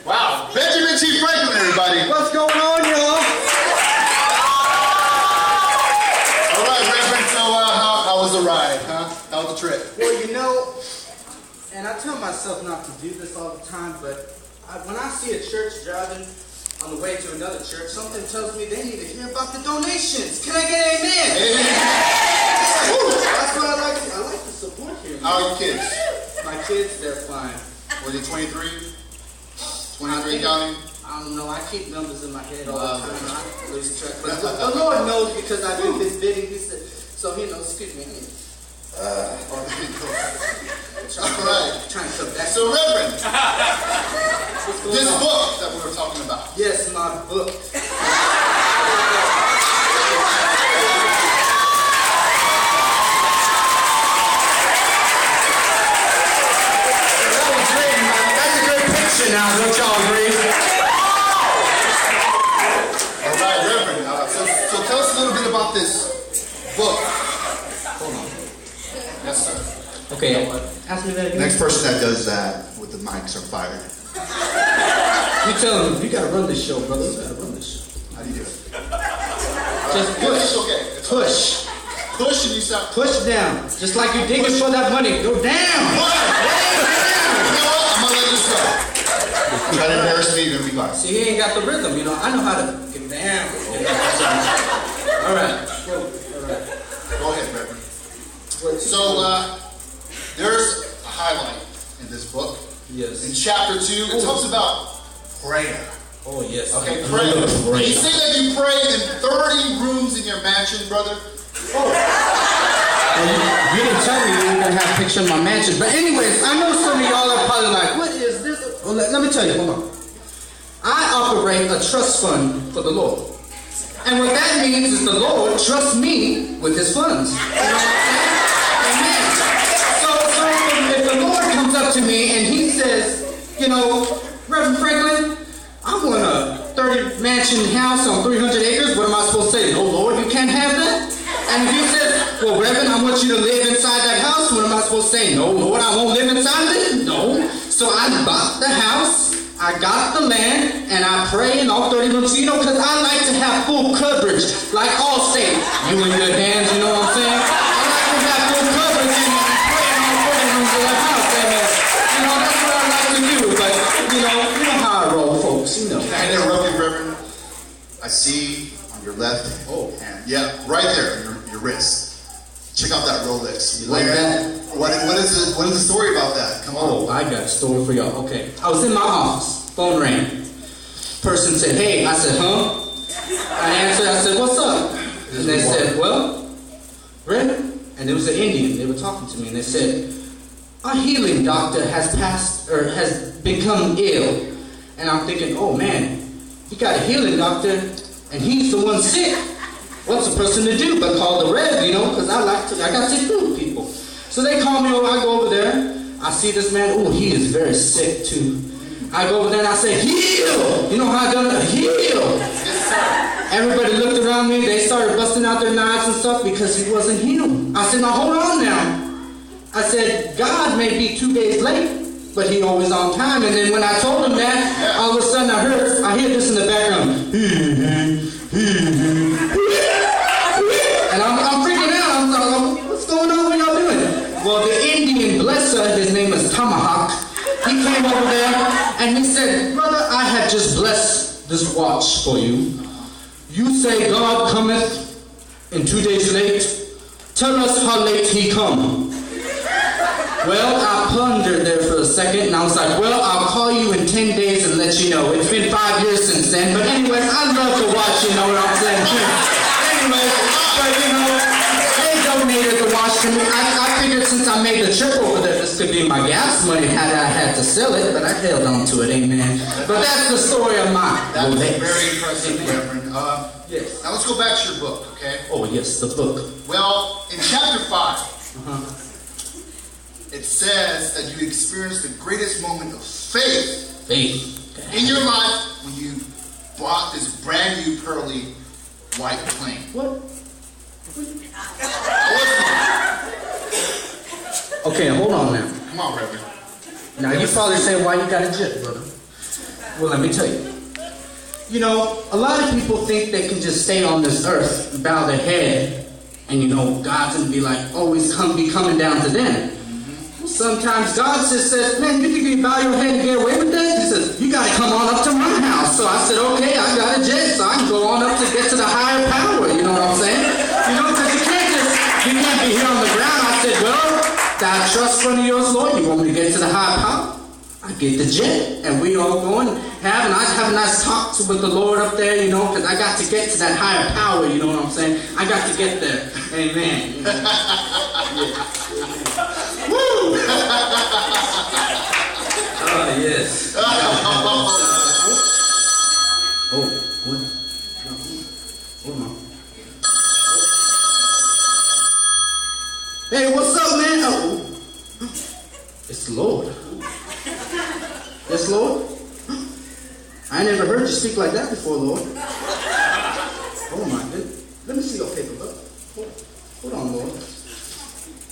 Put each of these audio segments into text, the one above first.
Wow, Benjamin T. Franklin, everybody. What's going on, y'all? All right, Reverend, so how was the ride, huh? How was the trip? Well, you know, and I tell myself not to do this all the time, but when I see a church driving on the way to another church, something tells me they need to hear about the donations. Can I get an amen? Amen. That's what I like to support here. How are your kids? My kids, they're fine. Was it 23? 23 counting? I don't know. I keep numbers in my head all the time. I lose track. But the Lord knows because I do his bidding. He said, so he knows. Excuse me. All right. Trying to come back. So, Reverend, this book that we were talking about. Yes, my book. Now, don't y'all agree? All right, Reverend. So tell us a little bit about this book. Hold on. Yes, sir. Okay, ask me that again. Next person that does that with the mics are fired. You tell them, you gotta run this show, brother. You gotta run this show. How do you do it? Just push. It's okay. It's Push. Push and you sound. Push down. Just like you're digging for that money. Go down. You know what? I'm gonna let this go. Try to embarrass me, you're gonna be fine. See, he ain't got the rhythm, you know. I know how to get down. All right. Go ahead, Reverend. So, there's a highlight in this book. Yes. In chapter 2, it talks about prayer. Oh, yes. Okay, prayer. Did you say that you pray in 30 rooms in your mansion, brother? Well, you didn't tell me you were going to have a picture of my mansion. But anyways, I know some of y'all are probably like, what is this? Well, let me tell you, hold on. I operate a trust fund for the Lord. And what that means is the Lord trusts me with his funds. You know what I'm saying? Amen. So if the Lord comes up to me and he says, you know, Reverend Franklin, I want a 30 mansion house on 300 acres. What am I supposed to say? No, Lord, you can't have that? And if he says, well, Reverend, I want you to live inside that house. What am I supposed to say? No, Lord, I won't live inside of it. No. So I bought the house, I got the land, and I pray in all 30 rooms. You know, because I like to have full coverage, like Allstate. You in good hands, you know what I'm saying? I like to have full coverage and pray in all 30 rooms of that house. And, you know, that's what I like to do. But, you know how I roll, folks. You know. Can I interrupt you, Reverend? I see on your left hand. Yeah, right there. Your wrist. Check out that Rolex. You like that? What is the story about that? Come on. Oh, I got a story for y'all. Okay. I was in my office. Phone rang. Person said, hey. I said, huh? I answered. I said, what's up? And they said, well, Reverend. And it was an Indian. They were talking to me. And they said, our healing doctor has become ill. And I'm thinking, oh, man. You got a healing doctor. And he's the one sick. What's a person to do but call the Rev, you know, because I got to heal people. So they call me over, I go over there, I see this man, oh, he is very sick too. I go over there and I say, heal! You know how I done that? Heal! Everybody looked around me, they started busting out their knives and stuff because he wasn't healed. I said, now hold on now. I said, God may be 2 days late, but he always on time. And then when I told him that, all of a sudden I hear this in the background. And I'm freaking out. I'm like, what's going on? What y'all doing? Well, the Indian blesser, his name is Tomahawk, he came over there and he said, brother, I have just blessed this watch for you. You say God cometh in 2 days late. Tell us how late he come. Well, I pondered there for a second and I was like, well, I'll call you in 10 days and let you know. It's been 5 years since then. But anyways, I love to watch, you know what I'm saying? Anyway, but you know, they donated the watch house for me. I figured since I made the trip over there, this could be my gas money had I had to sell it, but I held on to it, amen. But that's the story of mine. That was very impressive, Reverend. Yes. Now let's go back to your book, okay? Oh, yes, the book. Well, in chapter 5, it says that you experienced the greatest moment of faith in your life when you bought this brand new pearly white plane. What? Okay, hold on now. Come on, Reverend. Now you probably say, why you got a jet, brother? Well, let me tell you. You know, a lot of people think they can just stay on this earth, bow their head, and you know, God's gonna be like, always be coming down to them. Sometimes God just says, man, you think you bow your head and get away with that? He says, you gotta come on up to my house. So I said, okay, I got a jet, so I can go on up to get to the higher power, you know what I'm saying? You know, because you can't be here on the ground. I said, well, that trust fund of yours, Lord, you want me to get to the higher power? I get the jet, and we all go and have a nice talk with the Lord up there, you know, because I got to get to that higher power, you know what I'm saying? I got to get there. Amen. You know? Woo! Oh, yes. Oh, what? Hold on. Hey, what's up, man? Oh, it's the Lord. Yes, Lord? I never heard you speak like that before, Lord. Oh, my goodness. Let me see your paper, brother. Hold on, Lord.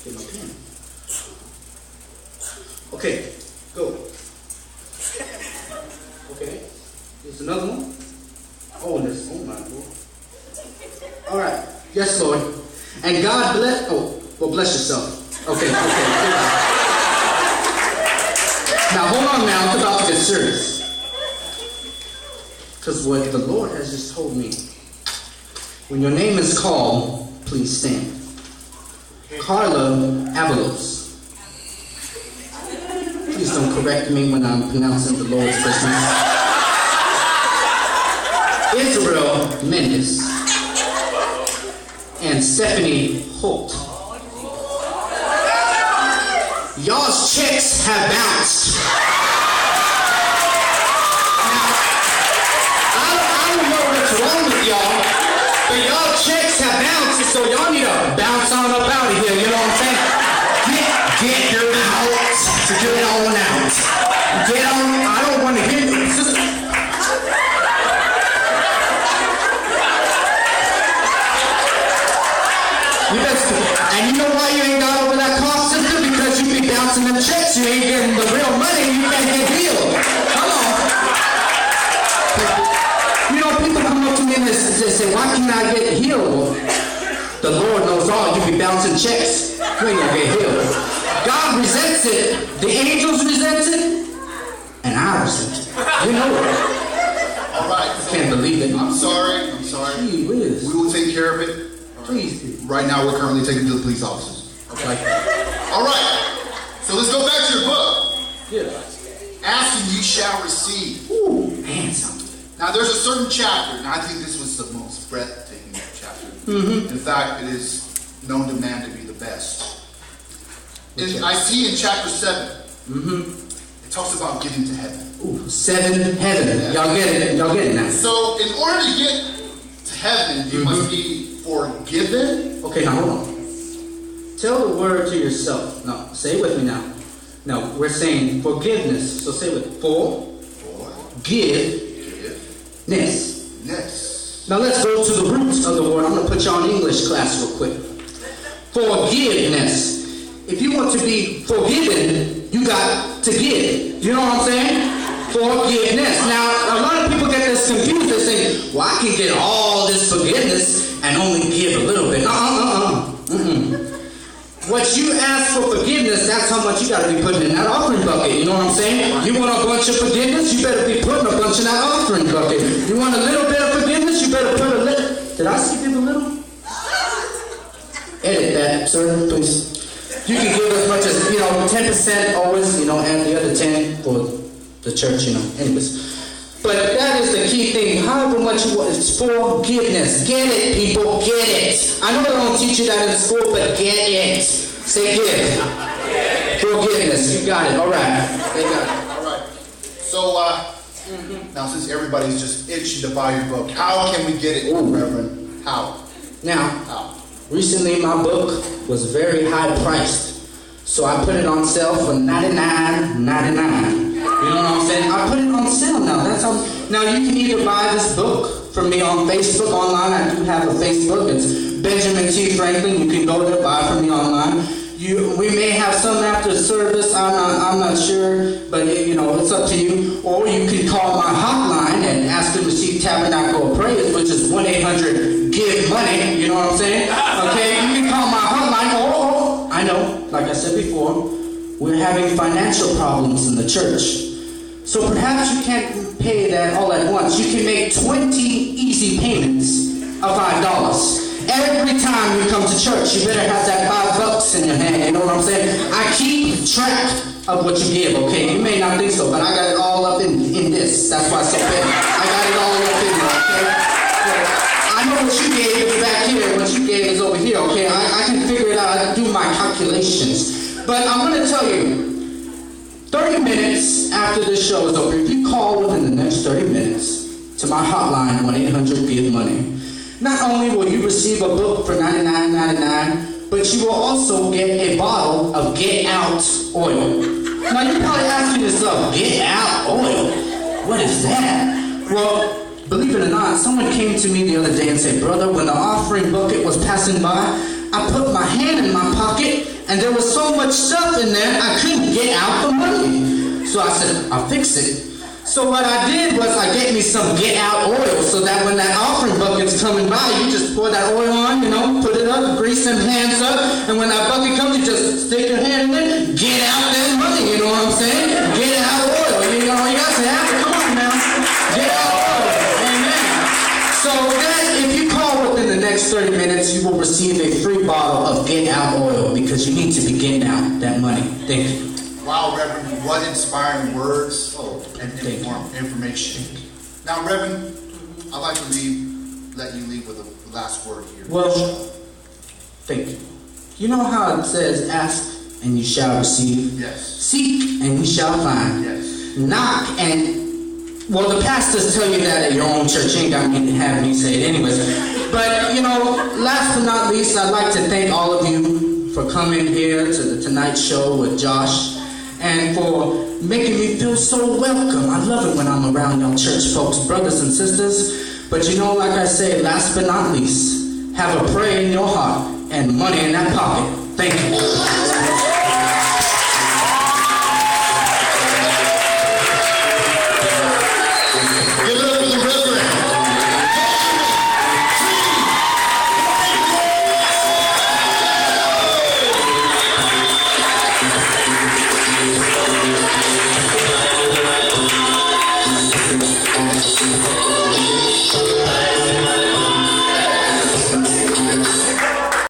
Get my pen. Okay, go. Okay. There's another one. Oh, my Lord. All right. Yes, Lord. And God bless. Oh, well, bless yourself. Okay. Now, hold on now. I'm about to get serious. Because what the Lord has just told me. When your name is called, please stand. Carla Avalos. Please don't correct me when I'm pronouncing the Lord's business. Israel Mendes. And Stephanie Holt. Y'all's checks have bounced. Now, I don't know what's wrong with y'all, but y'all checks have bounced, so y'all need to bounce on up out of here, you know what I'm saying? Get out. Get on out. Get on. I don't want to hear you. Sister. And you know why you ain't got over that cough, sister? Because you be bouncing them checks, you ain't getting the real money, you can't get healed. Come on. You know, people come up to me and they say, why can't I get healed? The Lord knows all. You be bouncing checks, you ain't gonna get healed. God resents it, the angels resent it, and I resent it. You know it. All right. I can't believe it. I'm sorry. Gee whiz. We will take care of it. Please do. Right now, we're currently taking it to the police officers. Okay. All right. So let's go back to your book. Yeah. Ask and you shall receive. Ooh, man, something. Now, there's a certain chapter, and I think this was the most breathtaking chapter. In fact, it is known to man to be the best. I see in chapter 7, it talks about getting to heaven. Ooh, 7 heaven. Yeah. Y'all get it now. So, in order to get to heaven, you must be forgiven. Okay, now hold on. Tell the word to yourself. No, say it with me now. No, we're saying forgiveness. So say it with me. Forgiveness. Now let's go to the roots of the word. I'm going to put you on English class real quick. Forgiveness. If you want to be forgiven, you got to give. You know what I'm saying? Forgiveness. Now, a lot of people get this confused. They say, well, I can get all this forgiveness and only give a little bit. What you ask for forgiveness, that's how much you got to be putting in that offering bucket. You know what I'm saying? You want a bunch of forgiveness, you better be putting a bunch in that offering bucket. You want a little bit of forgiveness, you better put a little. Did I skip you a little? Edit that, sir, please. You can give as much as, 10% always, and the other 10 for the church, Anyways. But that is the key thing. However much you want, it's forgiveness. Get it, people, get it. I know they don't teach you that in school, but get it. Say give. Forgiveness. You got it. All right. They got it. All right. So, now since everybody's just itching to buy your book, how can we get it, Reverend? How? Now, recently my book was very high priced. So I put it on sale for $99.99. You know what I'm saying? I put it on sale now. That's how. Now you can either buy this book from me on Facebook online. I do have a Facebook. It's Benjamin T. Franklin. You can go there, buy from me online. We may have some after service. I'm not sure, but it's up to you. Or you can call my hotline and ask to receive Tabernacle of Praise, which is 1-800-GIVE-MONEY. You know what I'm saying? Okay, you can call my hotline. Or I know, like I said before, we're having financial problems in the church. So perhaps you can't pay that all at once. You can make 20 easy payments of $5. Every time you come to church, you better have that $5 in your hand. You know what I'm saying? I keep track of what you give, okay? You may not think so, but I got it all up in this. That's why it's so big. I got it all up in there, okay? So I know what you gave is back here. What you gave is over here, okay? I can figure it out. I can do my calculations. But I'm going to tell you, 30 minutes after this show is over, if you call within the next 30 minutes to my hotline, 1-800-GIVE-MONEY, not only will you receive a book for $99.99, but you will also get a bottle of Get Out oil. Now you're probably asking yourself, Get Out oil? What is that? Well, believe it or not, someone came to me the other day and said, brother, when the offering bucket was passing by, I put my hand in my pocket and there was so much stuff in there I couldn't get out the money. So I said, I'll fix it. So what I did was I get me some Get Out oil so that when that offering bucket's coming by, you just pour that oil on, put it up, grease them hands up, and when that bucket comes, you just stick your hand in it, get out that money, you know what I'm saying? Get out oil, you got to have it, come on now. Get out oil, amen. So that, if you call within the next 30 minutes, you will receive a free bottle of Get Out oil because you need to be getting out that money. Thank you. Wow, Reverend, what inspiring words and information. Now, Reverend, I'd like to let you leave with a last word here. Well, thank you. You know how it says, ask and you shall receive? Yes. Seek and you shall find. Yes. Knock and... Well, the pastors tell you that at your own church. You ain't got me to have me say it anyways. But, last but not least, I'd like to thank all of you for coming here to the Tonight Show with Josh and for making me feel so welcome. I love it when I'm around y'all church folks, brothers and sisters. But like I say, last but not least, have a prayer in your heart and money in that pocket. Thank you.